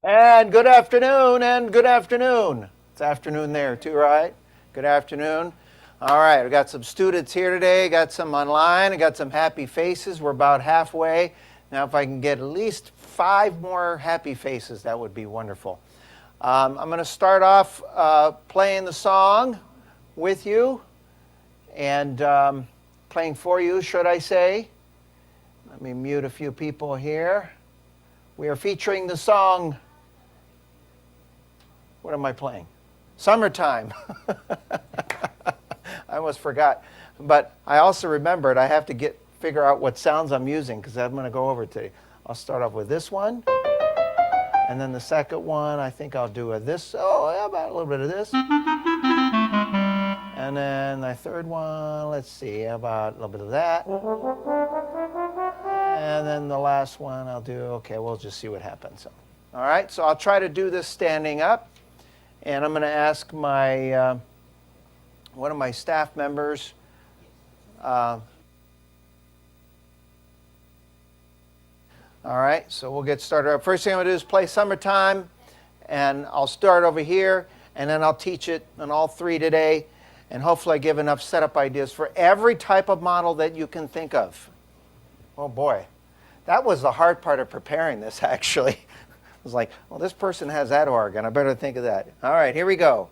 And good afternoon, and good afternoon. It's afternoon there too, right? Good afternoon. All right, we got some students here today, got some online, I got some happy faces. We're about halfway. Now, if I can get at least 5 more happy faces, that would be wonderful. I'm going to start off playing the song with you and playing for you, should I say. Let me mute a few people here. We are featuring the song. What am I playing? Summertime. I almost forgot. But I also remembered I have to figure out what sounds I'm using because I'm going to go over today. I'll start off with this one. And then the second one, I think I'll do this. Oh, yeah, about a little bit of this. And then the third one, let's see, about a little bit of that. And then the last one I'll do, okay, we'll just see what happens. So, all right, so I'll try to do this standing up. And I'm going to ask my one of my staff members. All right, so we'll get started. First thing I'm going to do is play Summertime, and I'll start over here, and then I'll teach it on all 3 today, and hopefully I give enough setup ideas for every type of model that you can think of. Oh boy, that was the hard part of preparing this, actually. I was like, well, this person has that organ. I better think of that. All right, here we go.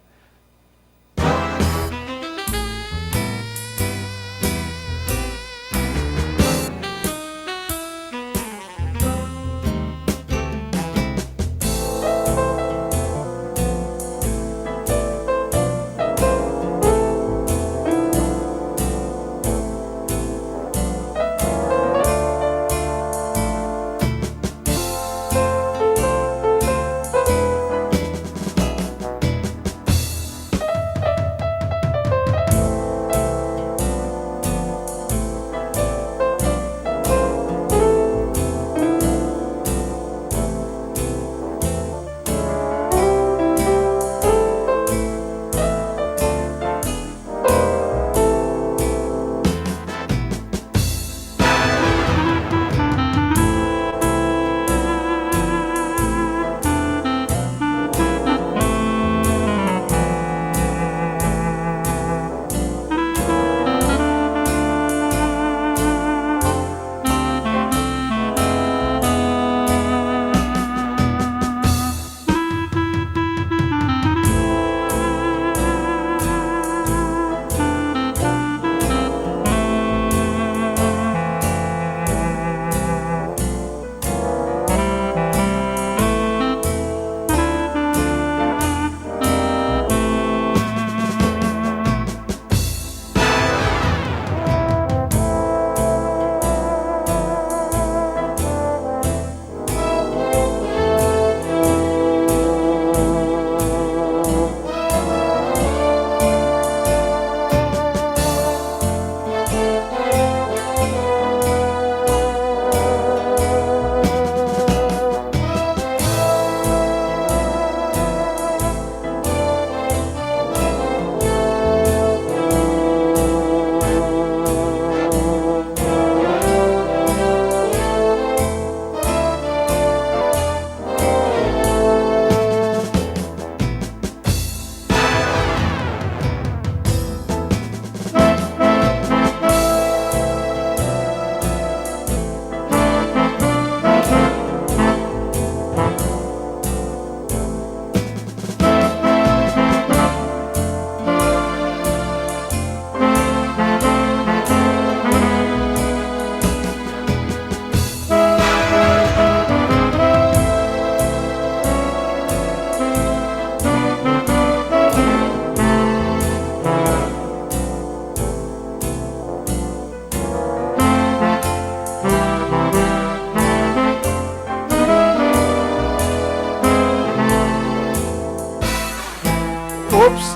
Oops.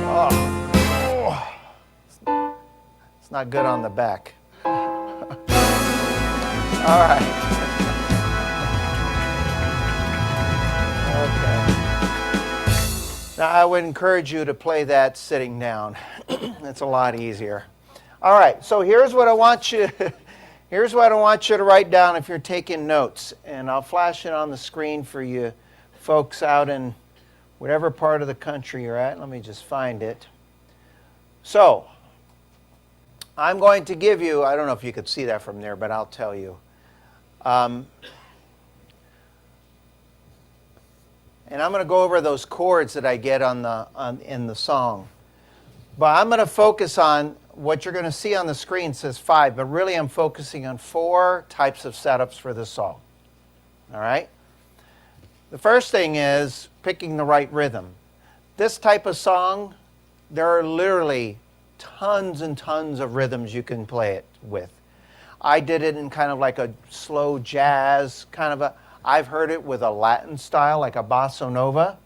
Oh. It's not good on the back. All right. Okay. Now, I would encourage you to play that sitting down. It's a lot easier. All right, so here's what I want you Here's what I want you to write down if you're taking notes, and I'll flash it on the screen for you folks out in whatever part of the country you're at. Let me just find it. So, I'm going to give you, I don't know if you could see that from there, but I'll tell you. And I'm going to go over those chords that I get in the song. But I'm going to focus on what you're going to see on the screen says 5, but really I'm focusing on 4 types of setups for this song. All right? The first thing is picking the right rhythm. This type of song, there are literally tons and tons of rhythms you can play it with. I did it in kind of like a slow jazz, I've heard it with a Latin style, like a bossa nova.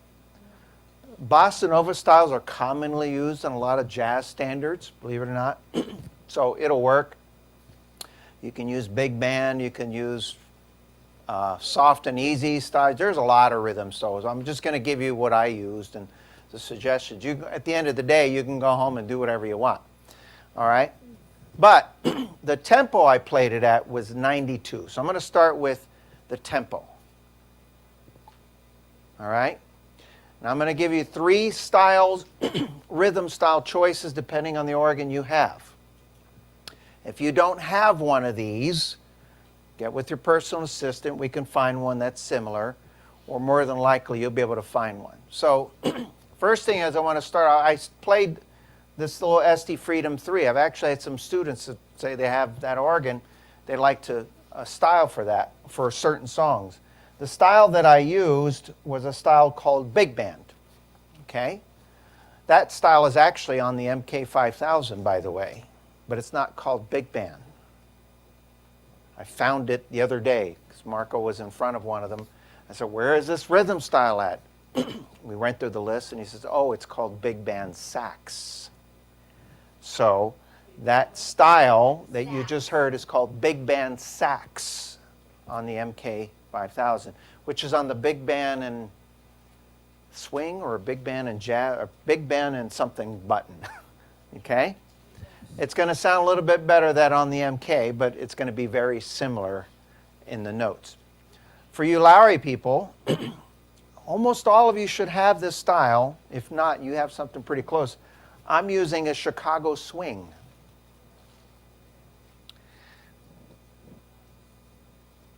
Bossa nova styles are commonly used in a lot of jazz standards, believe it or not. So it'll work. You can use big band, you can use soft and easy styles. There's a lot of rhythm styles. I'm just going to give you what I used and the suggestions. At the end of the day, you can go home and do whatever you want. All right? But the tempo I played it at was 92. So I'm going to start with the tempo. All right? Now I'm going to give you 3 styles, rhythm style choices depending on the organ you have. If you don't have one of these, get with your personal assistant. We can find one that's similar, or more than likely you'll be able to find one. So first thing is I want to start, I played this little SD Freedom 3. I've actually had some students that say they have that organ. They like to style for that, for certain songs. The style that I used was a style called big band, okay? That style is actually on the MK5000, by the way, but it's not called big band. I found it the other day because Marco was in front of one of them. I said, where is this rhythm style at? We went through the list and he says, oh, it's called big band sax. So that style that you just heard is called big band sax on the MK5000, which is on the big band and swing or big band and jazz or big band and something button. Okay? It's going to sound a little bit better than on the MK, but it's going to be very similar in the notes. For you Lowry people, almost all of you should have this style. If not, you have something pretty close. I'm using a Chicago swing.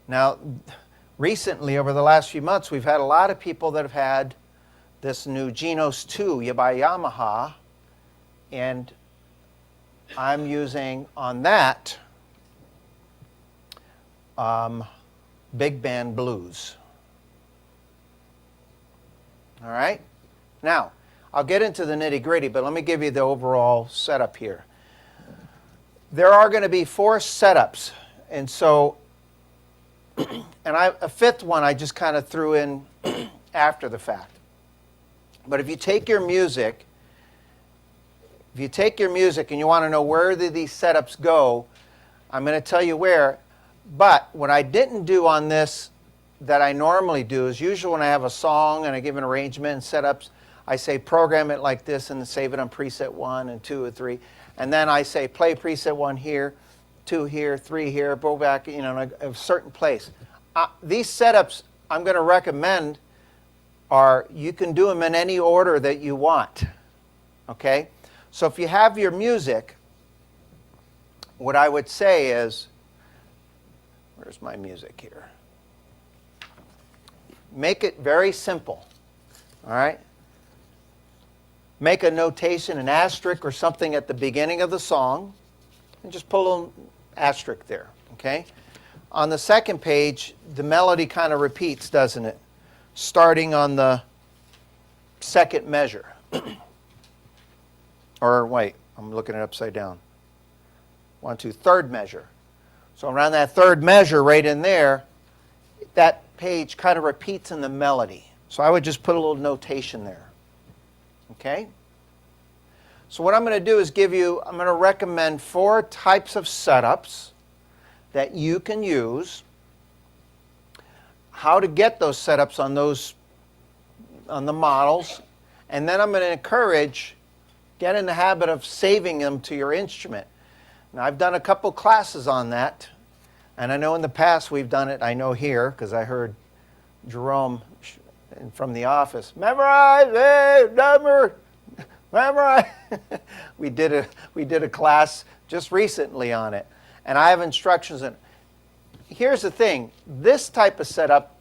Now, recently, over the last few months, we've had a lot of people that have had this new Genos 2 by Yamaha, and I'm using on that big band blues. All right? Now, I'll get into the nitty-gritty, but let me give you the overall setup here. There are going to be 4 setups, and so and a 5th one I just kind of threw in after the fact. But if you take your music, and you want to know where these setups go, I'm going to tell you where. But what I didn't do on this that I normally do is usually when I have a song and I give an arrangement and setups, I say program it like this and save it on preset 1 and 2 and 3. And then I say play preset 1 here, 2 here, 3 here, go back, in a certain place. These setups I'm going to recommend are, you can do them in any order that you want, okay? So if you have your music, what I would say is, where's my music here? Make it very simple, all right? Make a notation, an asterisk or something at the beginning of the song, and just put a little asterisk there, okay? On the second page, the melody kind of repeats, doesn't it? Starting on the second measure. Or wait, I'm looking at it upside down. 1, 2, third measure. So around that third measure right in there, that page kind of repeats in the melody. So I would just put a little notation there. Okay? So what I'm going to do is I'm going to recommend 4 types of setups that you can use, how to get those setups on the models, and then I'm going to encourage, get in the habit of saving them to your instrument. Now I've done a couple classes on that, And I know in the past we've done it, I know here, because I heard Jerome from the office, memorize, hey, number, memorize. we did a class just recently on it. And I have instructions in. Here's the thing, this type of setup,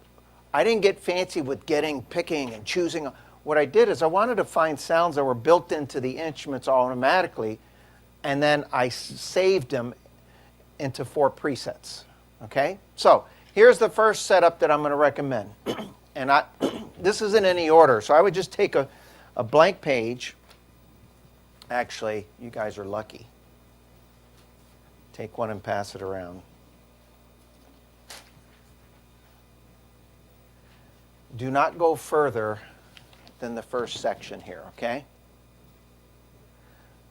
I didn't get fancy with picking and choosing. What I did is I wanted to find sounds that were built into the instruments automatically, and then I saved them into 4 presets. Okay? So here's the first setup that I'm going to recommend. And this isn't in any order, so I would just take a blank page. Actually, you guys are lucky. Take one and pass it around. Do not go further than the first section here, okay?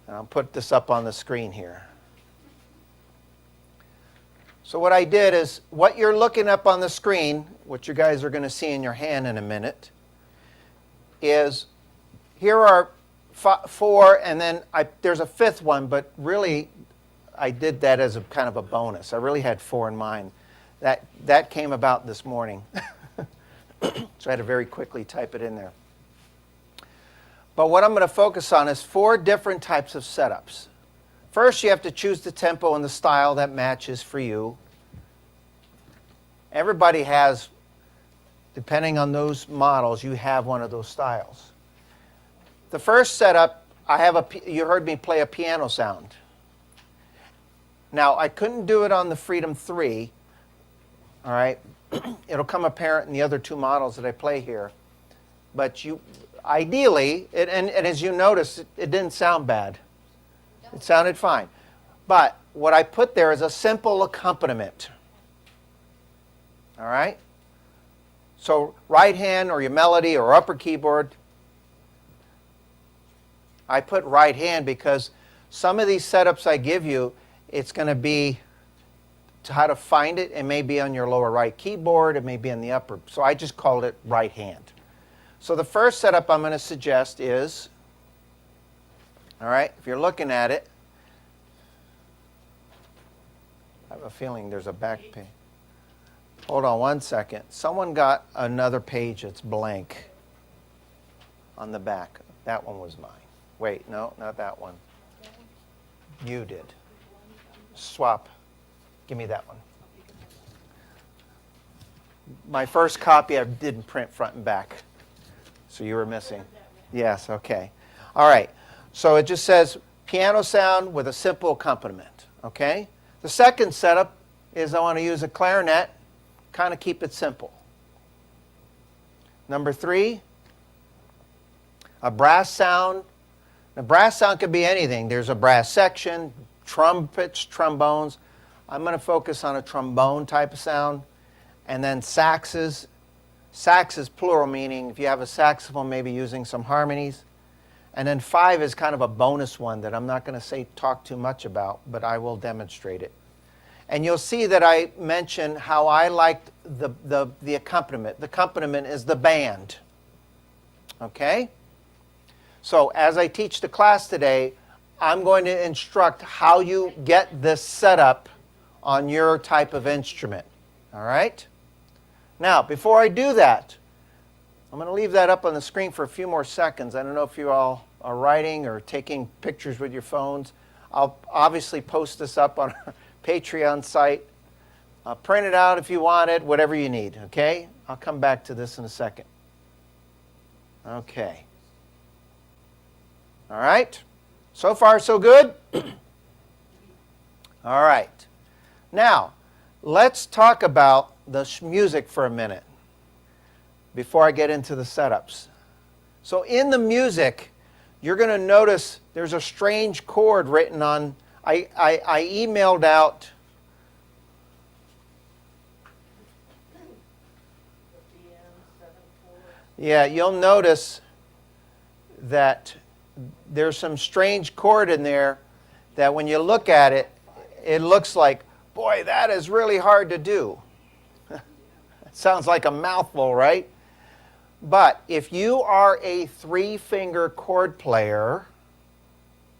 And I'll put this up on the screen here. So what I did is, what you're looking up on the screen, what you guys are going to see in your hand in a minute, is here are 4, and then there's a 5th one, but really I did that as a kind of a bonus. I really had 4 in mind. That came about this morning. So I had to very quickly type it in there. But what I'm going to focus on is 4 different types of setups. First, you have to choose the tempo and the style that matches for you. Everybody has, depending on those models, you have one of those styles. The first setup, you heard me play a piano sound. Now, I couldn't do it on the Freedom 3, all right? It'll come apparent in the other 2 models that I play here. But ideally, and as you notice, it didn't sound bad. It sounded fine. But what I put there is a simple accompaniment. All right? So right hand or your melody or upper keyboard, I put right hand because some of these setups I give you, it's going to be to how to find it. It may be on your lower right keyboard. It may be on the upper. So I just called it right hand. So the first setup I'm going to suggest is, all right, if you're looking at it, I have a feeling there's a back page. Hold on one second. Someone got another page that's blank on the back. That one was mine. Wait, no, not that one. You did. Swap. Give me that one. My first copy I didn't print front and back. So you were missing. Yes, okay. All right. So it just says piano sound with a simple accompaniment. Okay? The second setup is I want to use a clarinet, kind of keep it simple. Number 3, a brass sound. A brass sound could be anything. There's a brass section, trumpets, trombones. I'm going to focus on a trombone type of sound. And then saxes. Sax is plural, meaning if you have a saxophone, maybe using some harmonies. And then 5 is kind of a bonus one that I'm not going to talk too much about, but I will demonstrate it. And you'll see that I mention how I liked the accompaniment. The accompaniment is the band. Okay? So as I teach the class today, I'm going to instruct how you get this setup on your type of instrument. All right? Now, before I do that, I'm going to leave that up on the screen for a few more seconds. I don't know if you all are writing or taking pictures with your phones. I'll obviously post this up on our Patreon site. Print it out if you want it, whatever you need, okay? I'll come back to this in a second. Okay. All right. So far, so good? All right. Now, let's talk about the music for a minute before I get into the setups. So in the music, you're going to notice there's a strange chord written on. I emailed out yeah, you'll notice that there's some strange chord in there that when you look at it, it looks like, boy, that is really hard to do. It sounds like a mouthful, right? But if you are a 3-finger chord player,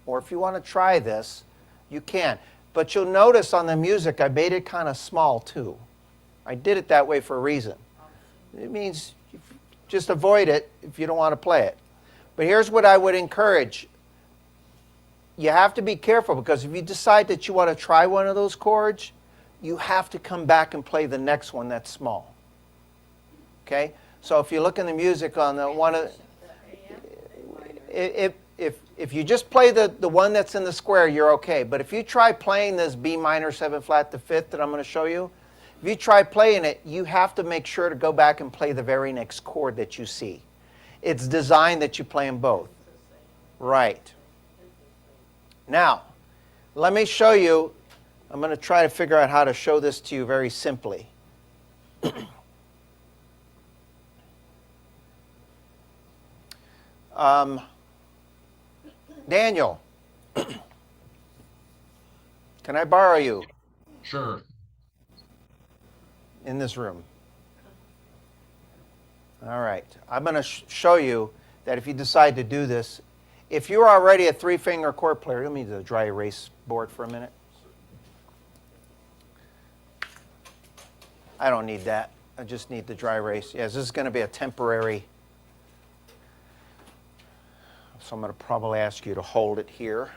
or if you want to try this, you can. But you'll notice on the music I made it kind of small too. I did it that way for a reason. It means just avoid it if you don't want to play it. But here's what I would encourage. You have to be careful, because if you decide that you want to try one of those chords, you have to come back and play the next one that's small. Okay? So if you look in the music on the one of if you just play the one that's in the square, you're okay. But if you try playing this B minor 7 flat the 5th that I'm going to show you, if you try playing it, you have to make sure to go back and play the very next chord that you see. It's designed that you play them both. Right. Now, let me show you. I'm going to try to figure out how to show this to you very simply. Daniel, can I borrow you? Sure. In this room. All right. I'm going to show you that if you decide to do this, if you're already a 3-finger chord player, let me do the dry erase board for a minute. I don't need that. I just need the dry erase. Yes, this is going to be a temporary. So I'm going to probably ask you to hold it here.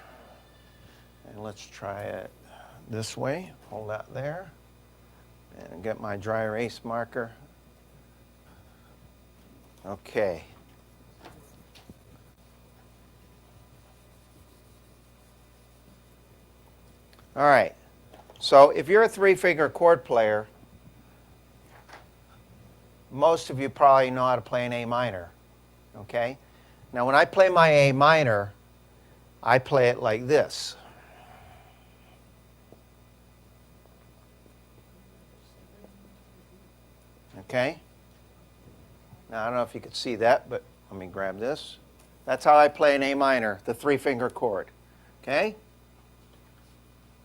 And let's try it this way. Hold that there. And get my dry erase marker. Okay. All right. So if you're a 3-finger chord player, most of you probably know how to play an A minor. Okay? Now when I play my A minor, I play it like this. Okay? Now I don't know if you could see that, but let me grab this. That's how I play an A minor, the 3-finger chord. Okay?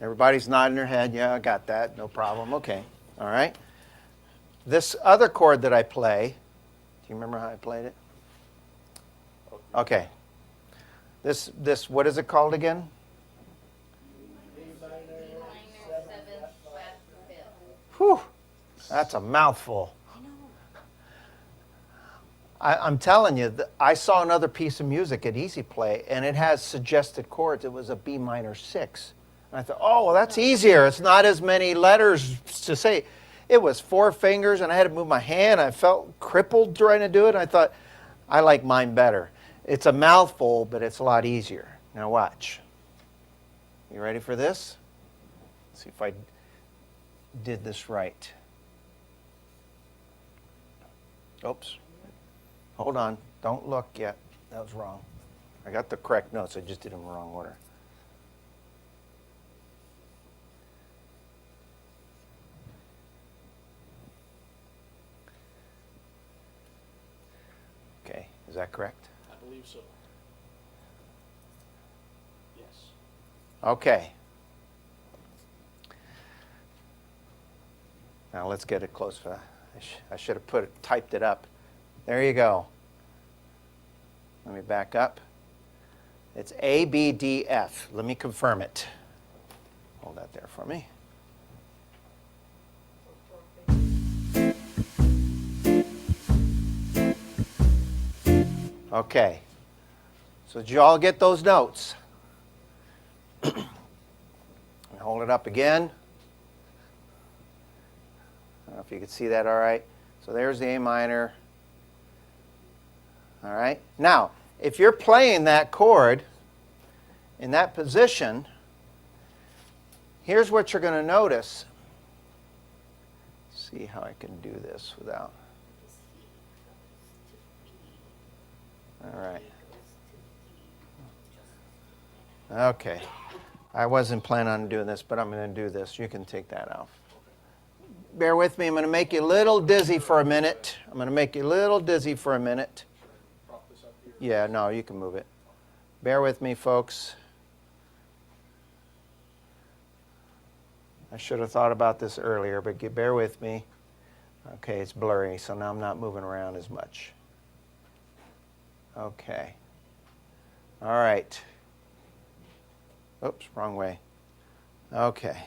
Everybody's nodding their head. Yeah, I got that. No problem. Okay. All right. This other chord that I play, do you remember how I played it? Okay. This what is it called again? B minor 7 flat 5th. Whew. That's a mouthful. I'm telling you, I saw another piece of music at Easy Play, and it has suggested chords. It was a B minor 6. And I thought, oh, well, that's easier. It's not as many letters to say. It was 4 fingers, and I had to move my hand. I felt crippled trying to do it. And I thought, I like mine better. It's a mouthful, but it's a lot easier. Now watch. You ready for this? Let's see if I did this right. Oops. Hold on. Don't look yet. That was wrong. I got the correct notes. I just did them in the wrong order. Okay. Is that correct? I believe so. Yes. Okay. Now let's get it close. I should have typed it up. There you go. Let me back up. It's A, B, D, F. Let me confirm it. Hold that there for me. Okay. So did you all get those notes? Hold it up again. I don't know if you can see that all right. So there's the A minor. All right. Now, if you're playing that chord in that position, here's what you're going to notice. See how I can do this without. All right. Okay. I wasn't planning on doing this, but I'm going to do this. You can take that off. Bear with me. I'm going to make you a little dizzy for a minute. I'm going to make you a little dizzy for a minute. Yeah, no, you can move it. Bear with me, folks. I should have thought about this earlier, but bear with me. Okay, it's blurry, so now I'm not moving around as much. Okay. All right. Oops, wrong way. Okay.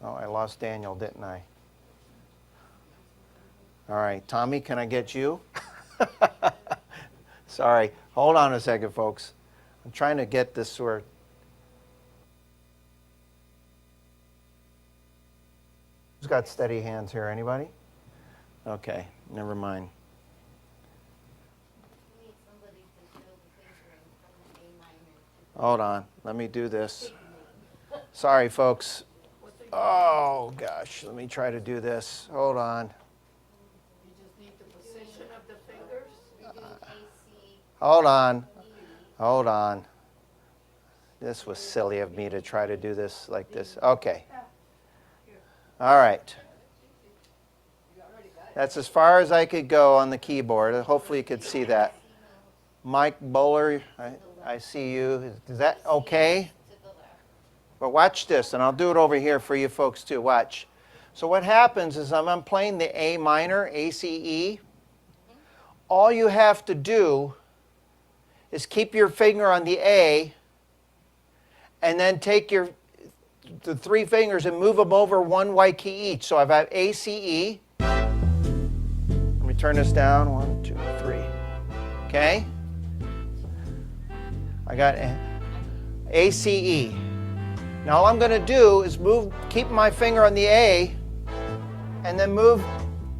Oh, I lost Daniel, didn't I? All right, Tommy, can I get you? Sorry. Hold on a second, folks. I'm trying to get this where. Who's got steady hands here? Anybody? Okay, never mind. We need somebody to show the fingering from the A minor to Hold on. Let me do this. Sorry, folks. Oh, gosh. Let me try to do this. Hold on. You just need the position of the fingers. We're doing AC. Hold on. Hold on. This was silly of me to try to do this like this. Okay. All right. That's as far as I could go on the keyboard. Hopefully you could see that. Mike Bowler, I see you. Is that okay? To the left. But watch this, and I'll do it over here for you folks too. Watch. So what happens is I'm playing the A minor, ACE. All you have to do is keep your finger on the A, and then take the three fingers and move them over one white key each. So I've got ACE. Let me turn this down. 1, 2, 3. Okay? I got ACE. Now all I'm going to do is keep my finger on the A, and then move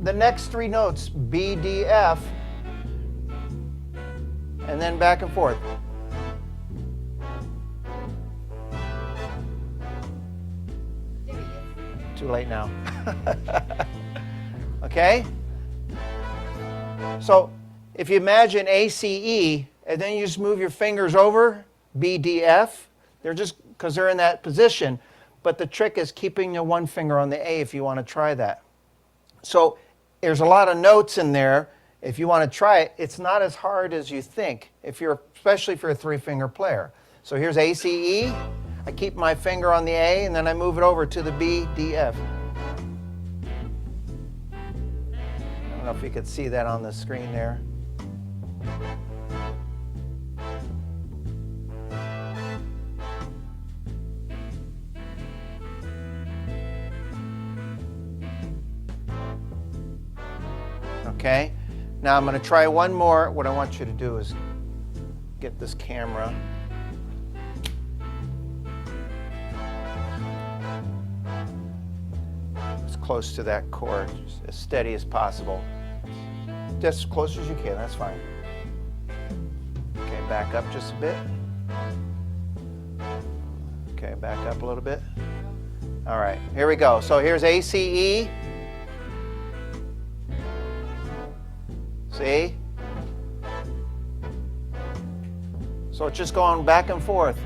the next three notes, B, D, F, and then back and forth. There he is. Too late now. Okay? So if you imagine ACE, and then you just move your fingers over, B, D, F, they're just because they're in that position. But the trick is keeping your one finger on the A if you want to try that. So there's a lot of notes in there. If you want to try it, it's not as hard as you think, especially if you're a three-finger player. So here's ACE. I keep my finger on the A, and then I move it over to the B, D, F. I don't know if you could see that on the screen there. Okay, now I'm going to try one more. What I want you to do is get this camera. As close to that chord, as steady as possible. Just as close as you can, that's fine. Okay, back up just a bit. Okay, back up a little bit. All right, here we go. So here's ACE. See? So it's just going back and forth.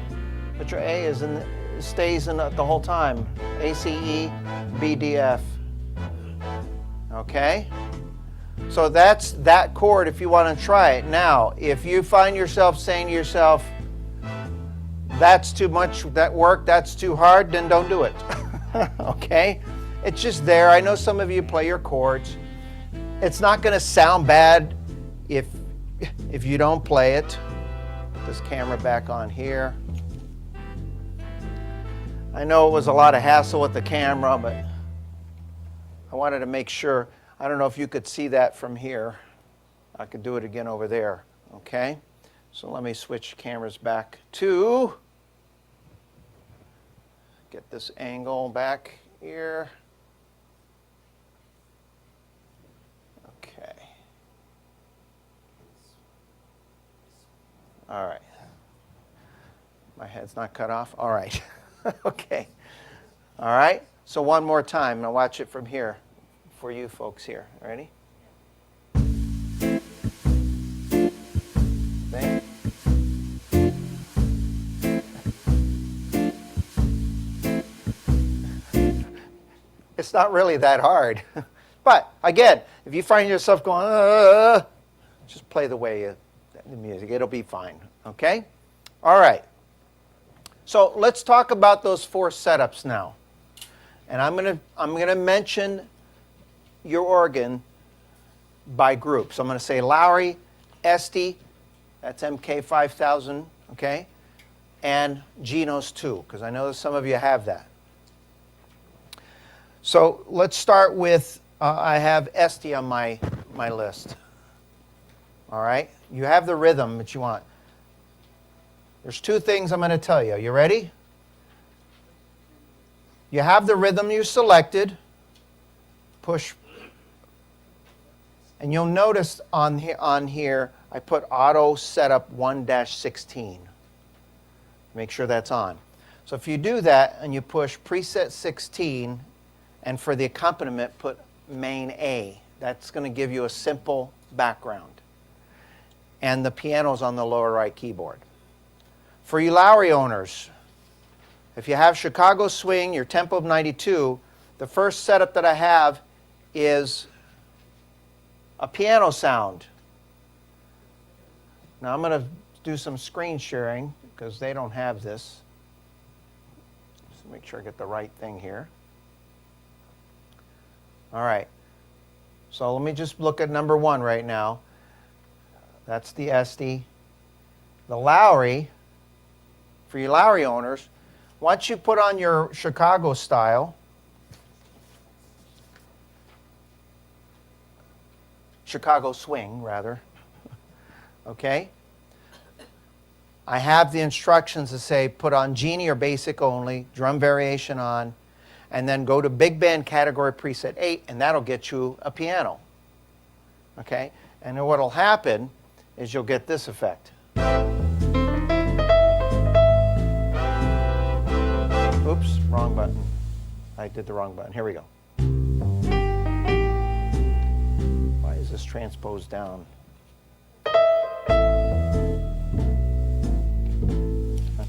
But your A stays in the whole time. ACE, B, D, F. Okay? So that's that chord if you want to try it. Now, if you find yourself saying to yourself, that's too much, that work, that's too hard, then don't do it. Okay? It's just there. I know some of you play your chords. It's not going to sound bad if you don't play it. Put this camera back on here. I know it was a lot of hassle with the camera, but I wanted to make sure. I don't know if you could see that from here. I could do it again over there. Okay? So let me switch cameras back to get this angle back here. Okay. All right. My head's not cut off? All right. Okay. All right. So one more time. Now watch it from here for you folks here. Ready? Think. It's not really that hard. But again, if you find yourself going, just play the way the music. It'll be fine. Okay? All right. So let's talk about those four setups now. And I'm gonna mention your organ by group. So I'm going to say Lowry, Esty, that's MK5000, okay? and Genos 2, because I know that some of you have that. So let's start with, I have Esti on my list. All right? You have the rhythm that you want. There's two things I'm going to tell you. You ready? You have the rhythm you selected. Push. And you'll notice on here I put auto setup 1-16. Make sure that's on. So if you do that and you push preset 16, and for the accompaniment put main A, that's going to give you a simple background. And the piano's on the lower right keyboard. For you Lowry owners, if you have Chicago Swing, your tempo of 92, the first setup that I have is a piano sound. Now I'm going to do some screen sharing because they don't have this. Just make sure I get the right thing here. All right. So let me just look at number 1 right now. That's the Esti. The Lowry, for you Lowry owners, once you put on your Chicago style, Chicago Swing, rather, okay? I have the instructions to say put on Genie or Basic only, drum variation on, and then go to Big Band category preset 8, and that'll get you a piano, okay? And then what'll happen is you'll get this effect. Oops, wrong button. I did the wrong button. Here we go. Why is this transposed down?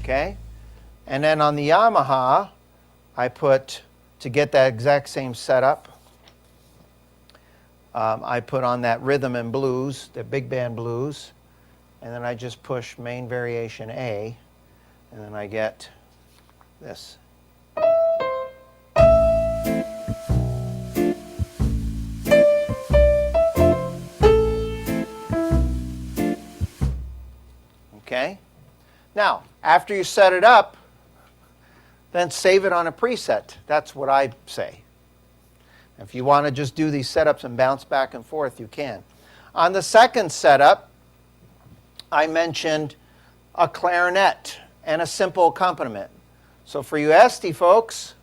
Okay? And then on the Yamaha, I put, to get that exact same setup, I put on that rhythm and blues, the big band blues, and then I just push main variation A, and then I get this. Okay? Now, after you set it up, then save it on a preset. That's what I say. If you want to just do these setups and bounce back and forth, you can. On the second setup, I mentioned a clarinet and a simple accompaniment. So for you Esti folks,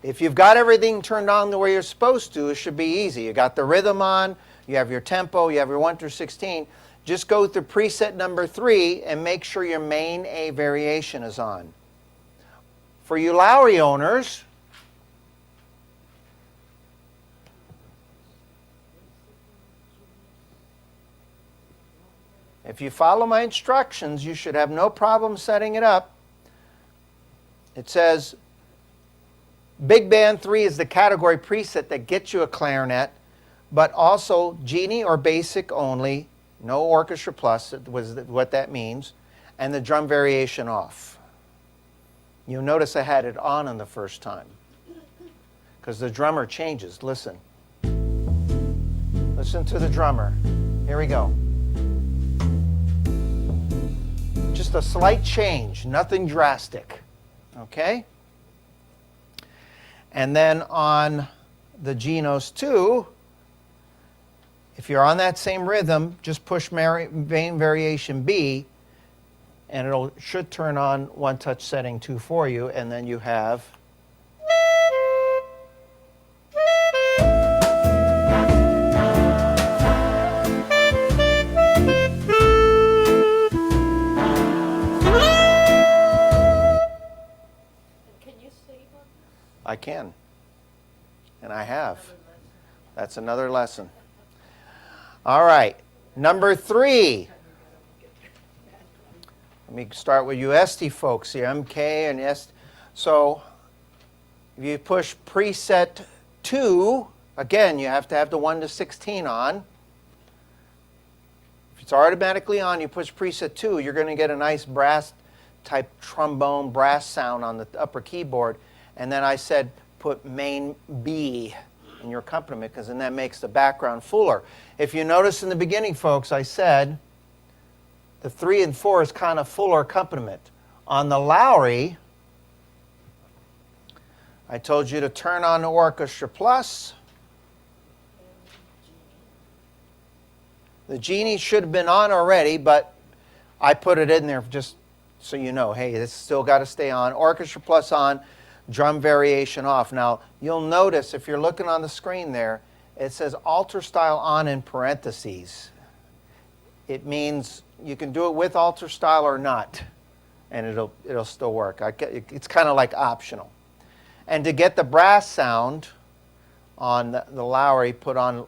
if you've got everything turned on the way you're supposed to, it should be easy. You got the rhythm on, you have your tempo, you have your 1 through 16. Just go through preset number 3 and make sure your main A variation is on. For you Lowry owners, if you follow my instructions, you should have no problem setting it up. It says Big Band 3 is the category preset that gets you a clarinet, but also Genie or Basic only, no Orchestra Plus, was what that means, and the drum variation off. You'll notice I had it on the first time because the drummer changes. Listen. Listen to the drummer. Here we go. Just a slight change, nothing drastic. Okay? And then on the Genos 2, if you're on that same rhythm, just push main variation B, and it should turn on one touch setting 2 for you, and then you have I can. And I have. That's another lesson. All right. Number 3. Let me start with you Esti folks here. MK and Esti. So if you push preset 2, again, you have to have the 1 to 16 on. If it's automatically on, you push preset 2, you're going to get a nice brass type trombone brass sound on the upper keyboard. And then I said put main B in your accompaniment because then that makes the background fuller. If you notice in the beginning, folks, I said the 3 and 4 is kind of fuller accompaniment. On the Lowry, I told you to turn on the Orchestra Plus. The Genie should have been on already, but I put it in there just so you know, hey, this still got to stay on. Orchestra Plus on, drum variation off. Now, you'll notice if you're looking on the screen there, it says alter style on in parentheses. It means you can do it with alter style or not, and it'll still work. It's kind of like optional. And to get the brass sound on the Lowry, put on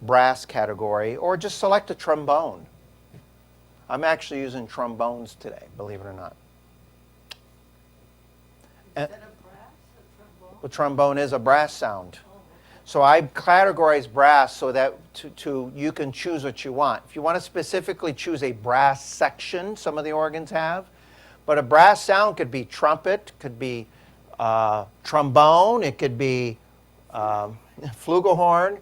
brass category, or just select a trombone. I'm actually using trombones today, believe it or not. Is that a brass, a trombone? The trombone is a brass sound. So I categorize brass so that you can choose what you want. If you want to specifically choose a brass section, some of the organs have, but a brass sound could be trumpet, could be trombone, it could be flugelhorn.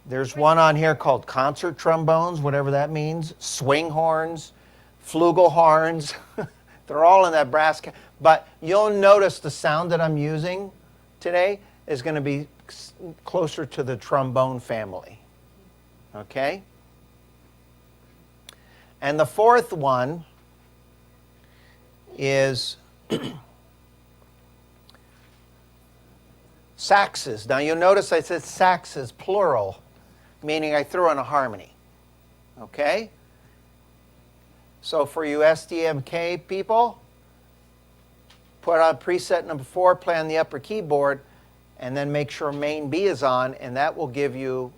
There's one on here called concert trombones, whatever that means, swing horns, flugelhorns. They're all in that brass. But you'll notice the sound that I'm using today is going to be closer to the trombone family. Okay? And the fourth one is saxes. Now you'll notice I said saxes, plural, meaning I threw in a harmony. Okay? So for you SDMK people, put on preset number 4, play on the upper keyboard, and then make sure main B is on, and that will give you,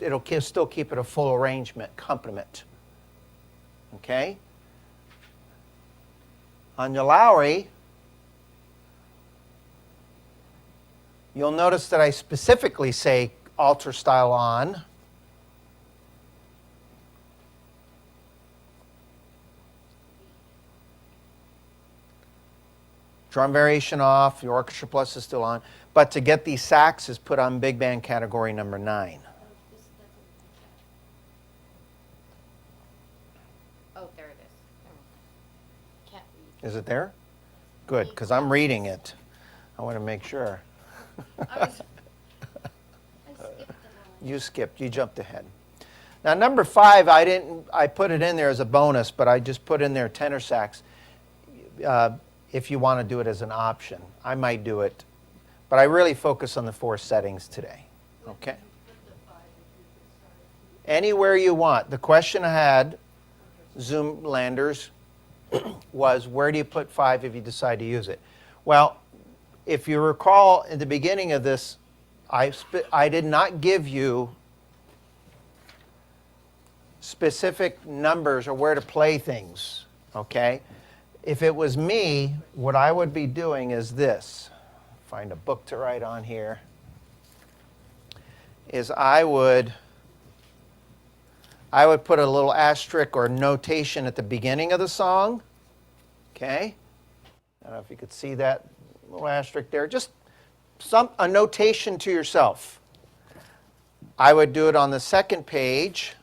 it'll still keep it a full arrangement, accompaniment. Okay? On your Lowry, you'll notice that I specifically say alter style on. Drum variation off, the Orchestra Plus is still on. But to get these saxes, put on big band category number 9. Oh, there it is. Can't read. Is it there? Good, because I'm reading it. I want to make sure. I skipped the line. You skipped, you jumped ahead. Now number 5, I put it in there as a bonus, but I just put in there tenor sax. If you want to do it as an option, I might do it, but I really focus on the 4 settings today. Okay? Anywhere you want. The question I had, Zoomlanders, was where do you put 5 if you decide to use it? Well, if you recall at the beginning of this, I did not give you specific numbers or where to play things, okay? If it was me, what I would be doing is this. Find a book to write on here. Is I would put a little asterisk or notation at the beginning of the song. Okay? I don't know if you could see that little asterisk there. Just a notation to yourself. I would do it on the second page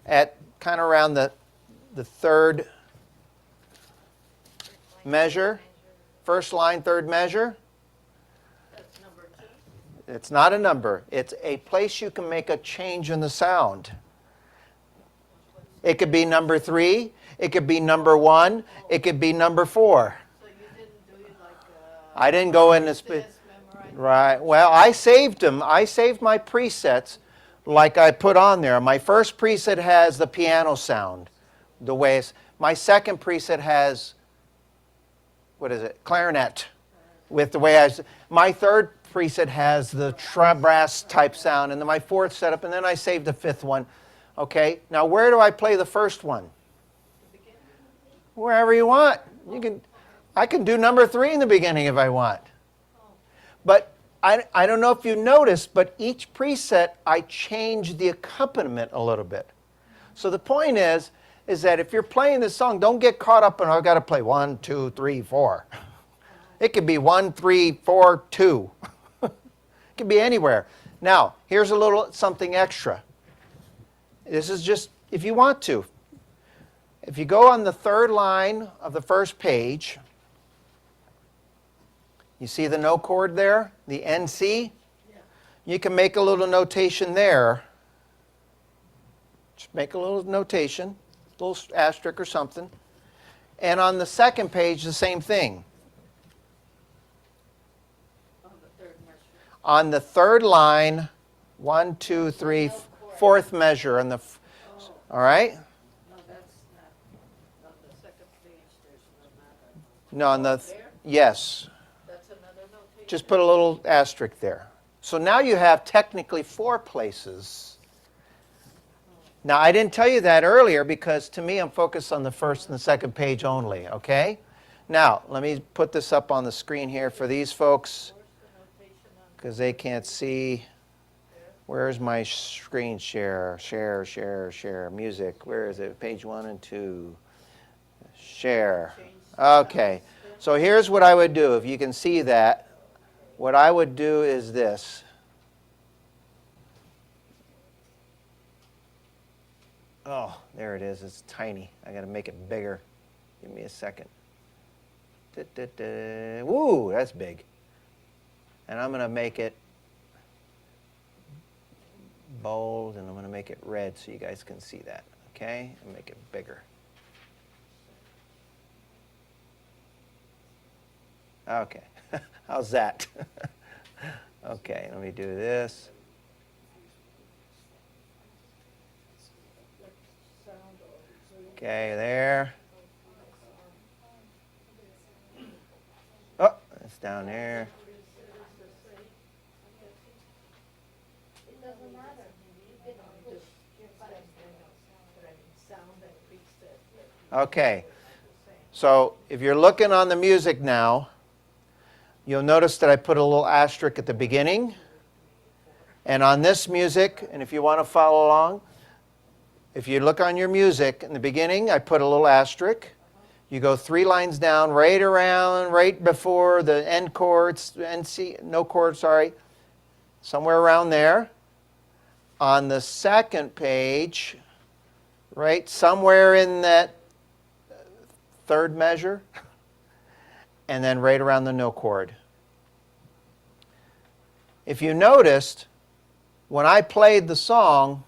at kind of around the third measure, first line, third measure. That's number 2. It's not a number. It's a place you can make a change in the sound. It could be number 3. It could be number 1. It could be number 4. So you didn't do it like I didn't go in this. memorize. Right. Well, I saved them. I saved my presets like I put on there. My first preset has the piano sound. The way it's, my second preset has, what is it, clarinet, with the way my third preset has the brass type sound, and then my fourth setup, and then I saved the 5th one. Okay, now where do I play the first one? Wherever you want. I can do number 3 in the beginning if I want. But I don't know if you noticed, but each preset I changed the accompaniment a little bit. So the point is that if you're playing this song, don't get caught up in, I've got to play 1, 2, 3, 4. It could be 1, 3, 4, 2. It could be anywhere. Now, here's a little something extra. This is just if you want to. If you go on the third line of the first page, you see the no chord there, the NC? You can make a little notation there. Just make a little notation, a little asterisk or something. And on the second page, the same thing. On the third line, 1, 2, 3, fourth measure. All right? No, that's not, on the second page, there's no matter. No, on the, yes. That's another notation. Just put a little asterisk there. So now you have technically 4 places. Now, I didn't tell you that earlier because to me, I'm focused on the first and the second page only, okay? Now, let me put this up on the screen here for these folks because they can't see. Where's my screen share? Share, music. Where is it? Page 1 and 2. Share. Okay. So here's what I would do. If you can see that, what I would do is this. Oh, there it is. It's tiny. I got to make it bigger. Give me a second. Woo, that's big. And I'm going to make it bold, and I'm going to make it red so you guys can see that. Okay? And make it bigger. Okay. How's that? Okay, let me do this. Okay, there. Oh, it's down there. It doesn't matter. You can push your button. Okay. So if you're looking on the music now, you'll notice that I put a little asterisk at the beginning. And on this music, and if you want to follow along, if you look on your music in the beginning, I put a little asterisk. You go 3 lines down, right before the end chords, no chord, sorry, somewhere around there. On the second page, right somewhere in that third measure, and then right around the no chord. If you noticed, when I played the song,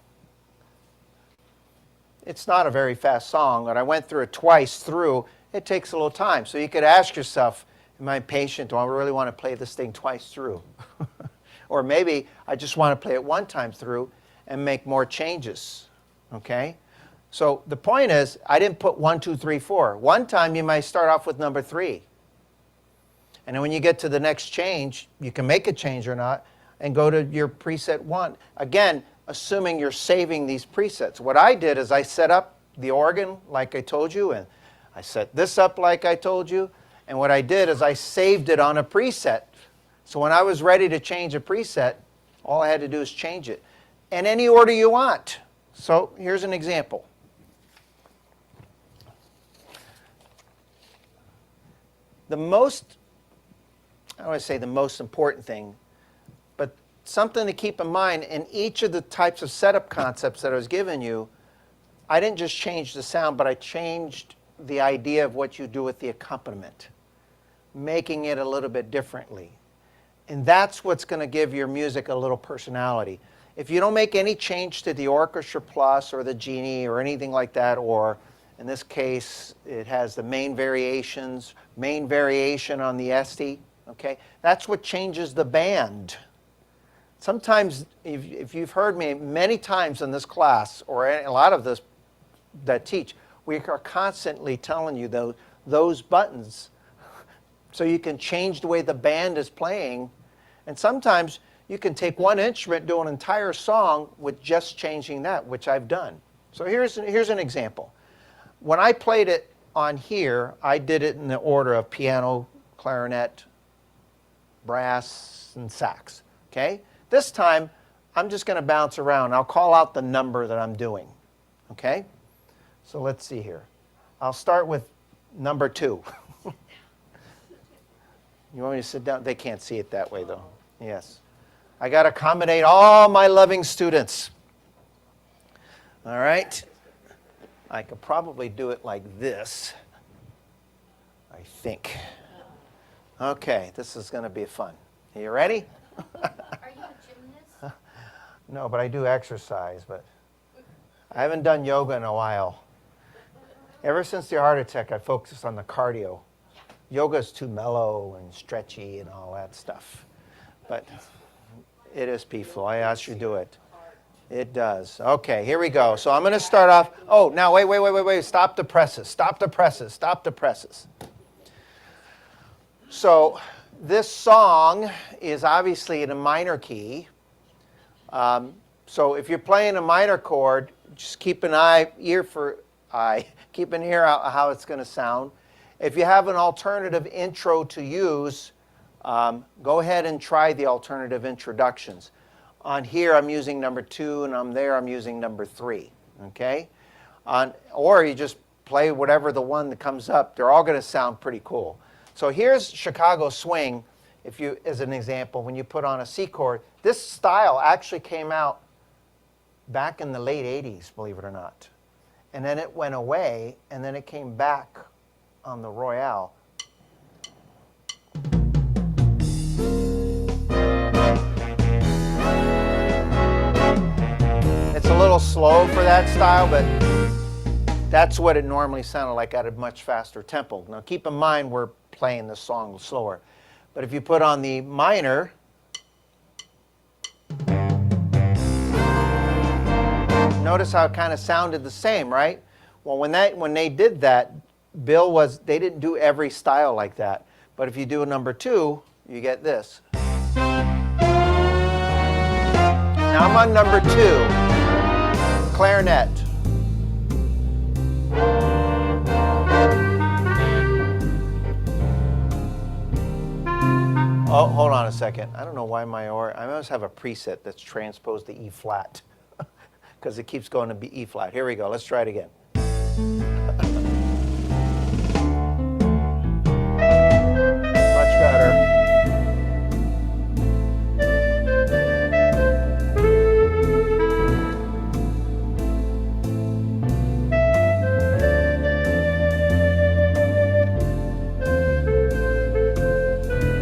it's not a very fast song, but I went through it twice through. It takes a little time. So you could ask yourself, am I patient? Do I really want to play this thing twice through? Or maybe I just want to play it one time through and make more changes. Okay? So the point is, I didn't put 1, 2, 3, 4. One time you might start off with number 3. And then when you get to the next change, you can make a change or not, and go to your preset 1. Again, assuming you're saving these presets. What I did is I set up the organ like I told you, and I set this up like I told you, and what I did is I saved it on a preset. So when I was ready to change a preset, all I had to do is change it. In any order you want. So here's an example. The most, I don't want to say the most important thing, but something to keep in mind, in each of the types of setup concepts that I was giving you, I didn't just change the sound, but I changed the idea of what you do with the accompaniment, making it a little bit differently. And that's what's going to give your music a little personality. If you don't make any change to the Orchestra Plus or the Genie or anything like that, or in this case, it has the main variations, main variation on the Esti, okay? That's what changes the band. Sometimes, if you've heard me many times in this class, or a lot of this that teach, we are constantly telling you those buttons so you can change the way the band is playing. And sometimes you can take one instrument, do an entire song with just changing that, which I've done. So here's an example. When I played it on here, I did it in the order of piano, clarinet, brass, and sax. Okay? This time, I'm just going to bounce around. I'll call out the number that I'm doing. Okay? So let's see here. I'll start with number 2. You want me to sit down? They can't see it that way, though. Yes. I got to accommodate all my loving students. All right? I could probably do it like this, I think. Okay, this is going to be fun. Are you ready? Are you a gymnast? No, but I do exercise, but I haven't done yoga in a while. Ever since the heart attack, I focused on the cardio. Yoga is too mellow and stretchy and all that stuff. But it is peaceful. I asked you to do it. It does. Okay, here we go. So I'm going to start off. Oh, now wait. Stop the presses. Stop the presses. Stop the presses. So this song is obviously in a minor key. So if you're playing a minor chord, just keep an ear out how it's going to sound. If you have an alternative intro to use, go ahead and try the alternative introductions. On here, I'm using number 2, and on there, I'm using number 3. Okay? Or you just play whatever the one that comes up. They're all going to sound pretty cool. So here's Chicago Swing, as an example, when you put on a C chord. This style actually came out back in the late 80s, believe it or not. And then it went away, and then it came back on the Royale. It's a little slow for that style, but that's what it normally sounded like at a much faster tempo. Now keep in mind we're playing this song slower. But if you put on the minor, notice how it kind of sounded the same, right? Well, when they did that, they didn't do every style like that. But if you do a number 2, you get this. Now I'm on number 2, clarinet. Oh, hold on a second. I don't know why I must have a preset that's transposed to E flat because it keeps going to E flat. Here we go. Let's try it again. Much better.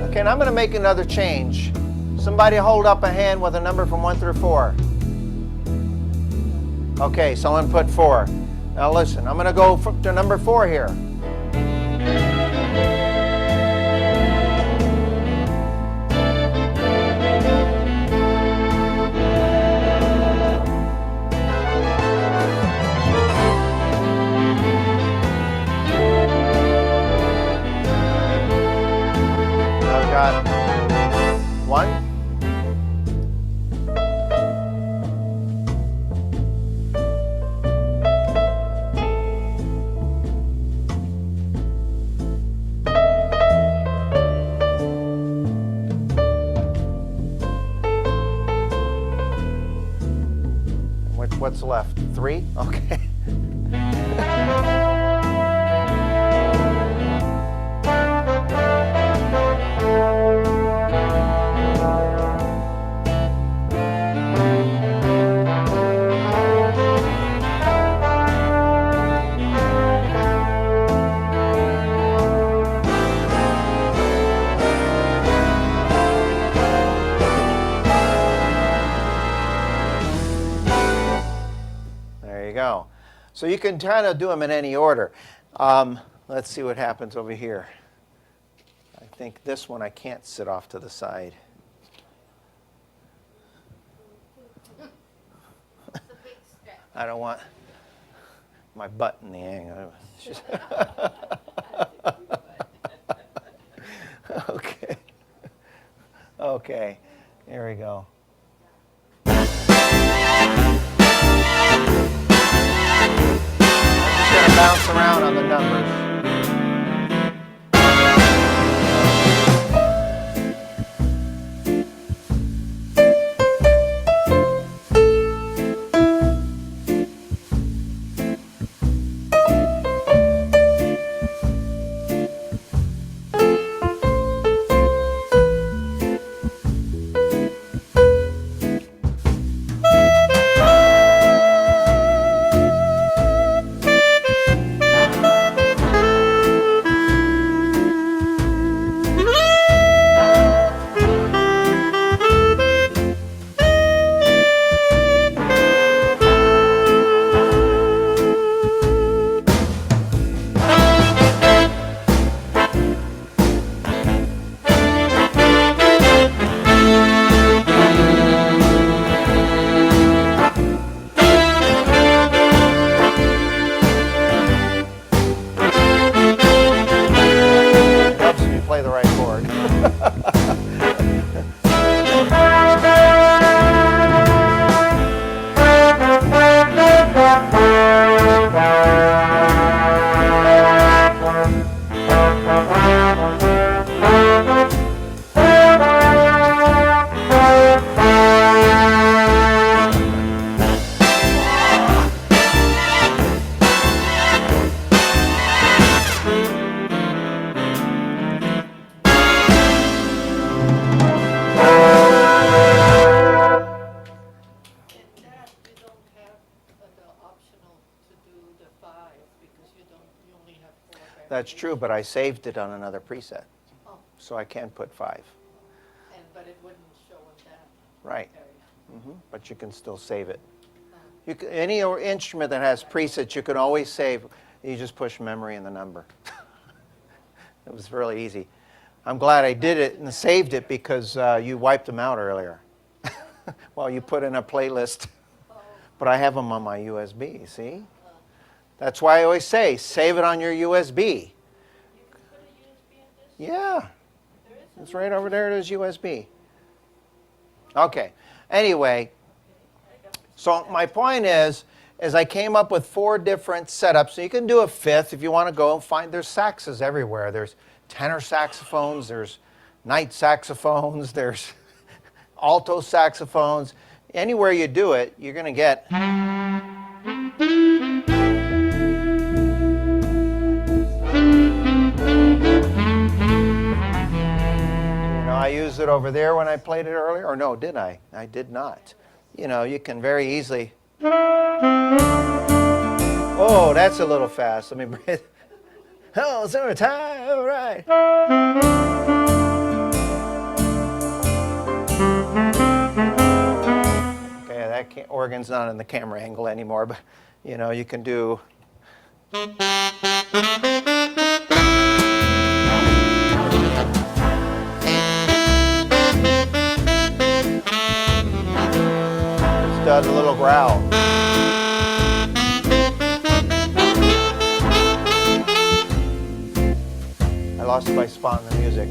Okay, and I'm going to make another change. Somebody hold up a hand with a number from 1 through 4. Okay, someone put 4. Now listen, I'm going to go to number 4 here. I've got 1. What's left? 3? Okay. Go. So you can kind of do them in any order. Let's see what happens over here. I think this one I can't sit off to the side. I don't want my butt in the angle. Okay. Okay. Here we go. Bounce around on the numbers. keyboard. In that, you don't have the optional to do the five because you only have four That's true, but I saved it on another preset, Oh, so I can put 5. but it wouldn't show in that Right. area. But you can still save it. Any instrument that has presets, you can always save. You just push memory and the number. It was really easy. I'm glad I did it and saved it because you wiped them out earlier while you put in a playlist. But I have them on my USB, see? That's why I always say, save it on your USB. Yeah. It's right over there. It is USB. Okay. Anyway, so my point is I came up with 4 different setups. So you can do a 5th if you want to go and find. There's saxes everywhere. There's tenor saxophones. There's night saxophones. There's alto saxophones. Anywhere you do it, you're going to get. I used it over there when I played it earlier. Or no, did I? I did not. You can very easily. Oh, that's a little fast. Let me breathe. Oh, summertime, all right. Okay, that organ's not in the camera angle anymore, but you can do. Does a little growl. I lost my spot in the music.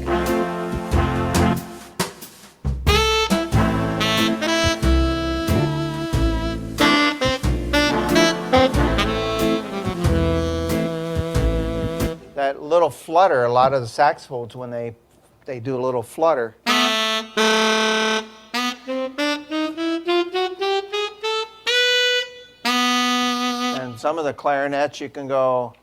That little flutter, a lot of the saxophones, when they do a little flutter. And some of the clarinets, you can go.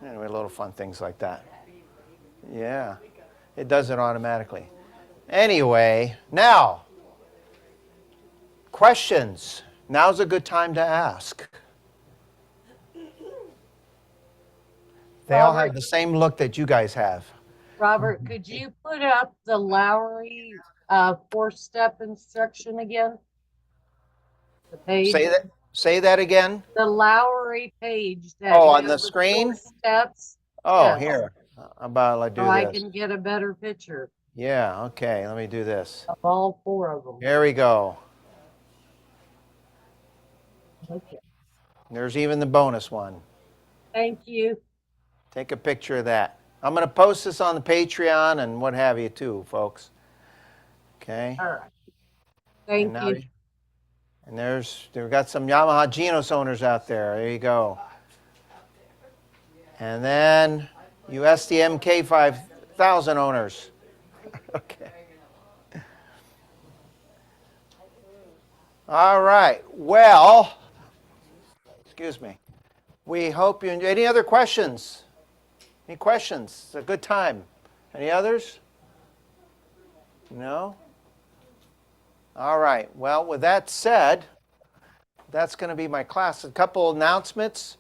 Anyway, little fun things like that. Yeah, it does it automatically. Anyway, now, questions. Now's a good time to ask. They all have the same look that you guys have. Robert, could you put up the Lowry 4-step instruction again? The page. Say that again. The Lowry page. That On the has screen? 4 steps. Oh, Yes. here. How about I do So I this? can get a better picture Yeah, okay. Let me do this. of all 4 of them. Here we go. Okay. There's even the bonus one. Thank you. Take a picture of that. I'm going to post this on the Patreon and what have you too, folks. Okay. All right. Thank you. And we've got some Yamaha Genos owners out there. There you go. And then you SDM K5000 owners. Okay. All right. Well, excuse me. We hope you enjoy. Any other questions? Any questions? It's a good time. Any others? No? All right. Well, with that said, that's going to be my class. A couple announcements.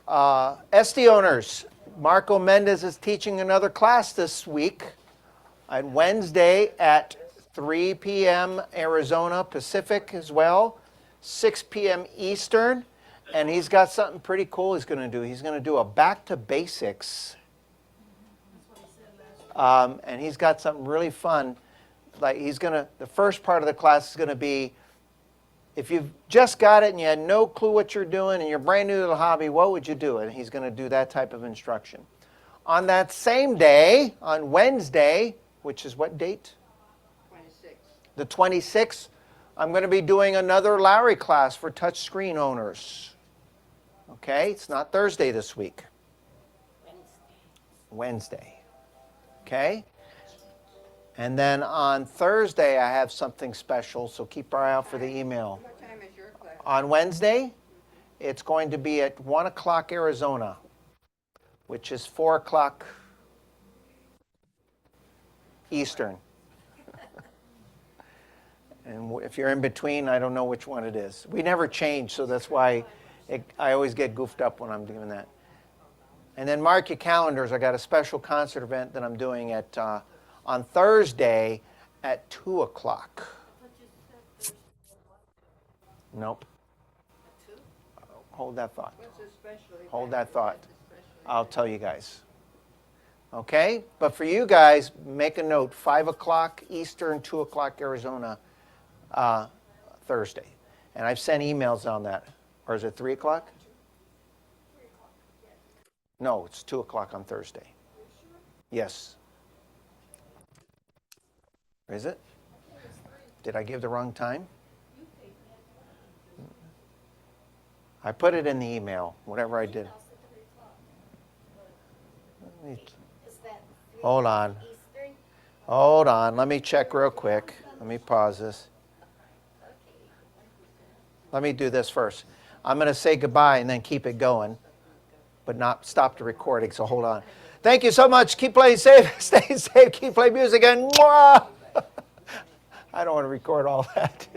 SD owners, Marco Mendez is teaching another class this week on Wednesday at 3 p.m. Arizona Pacific as well, 6 p.m. Eastern. And he's got something pretty cool he's going to do. He's going to do a back to basics. And he's got something really fun. Like the first part of the class is going to be if you've just got it and you had no clue what you're doing and you're brand new to the hobby, what would you do? And he's going to do that type of instruction. On that same day, on Wednesday, which is what date? 26. The 26th, I'm going to be doing another Lowry class for touchscreen owners. Okay, it's not Thursday this week. Wednesday. Okay? And then on Thursday, I have something special, so keep our eye out for the email. What time is your class? On Wednesday, it's going to be at 1 o'clock Arizona, which is 4 o'clock Eastern. And if you're in between, I don't know which one it is. We never change, so that's why I always get goofed up when I'm doing that. And then mark your calendars. I got a special concert event that I'm doing at on Thursday at 2 o'clock. Nope. Hold that thought. What's a special event? Hold that thought. What's a special event? I'll tell you guys. Okay? But for you guys, make a note, 5 o'clock Eastern, 2 o'clock Arizona, Thursday. And I've sent emails on that. Or is it 3 o'clock? No, it's 2 o'clock on Thursday. Yes. Is it? Did I give the wrong time? I put it in the email, whatever I did. Hold on. Hold on. Let me check real quick. Let me pause this. Let me do this first. I'm going to say goodbye and then keep it going, but not stop the recording, so hold on. Thank you so much. Keep playing safe. Stay safe. Keep playing music. And mwah! I don't want to record all that.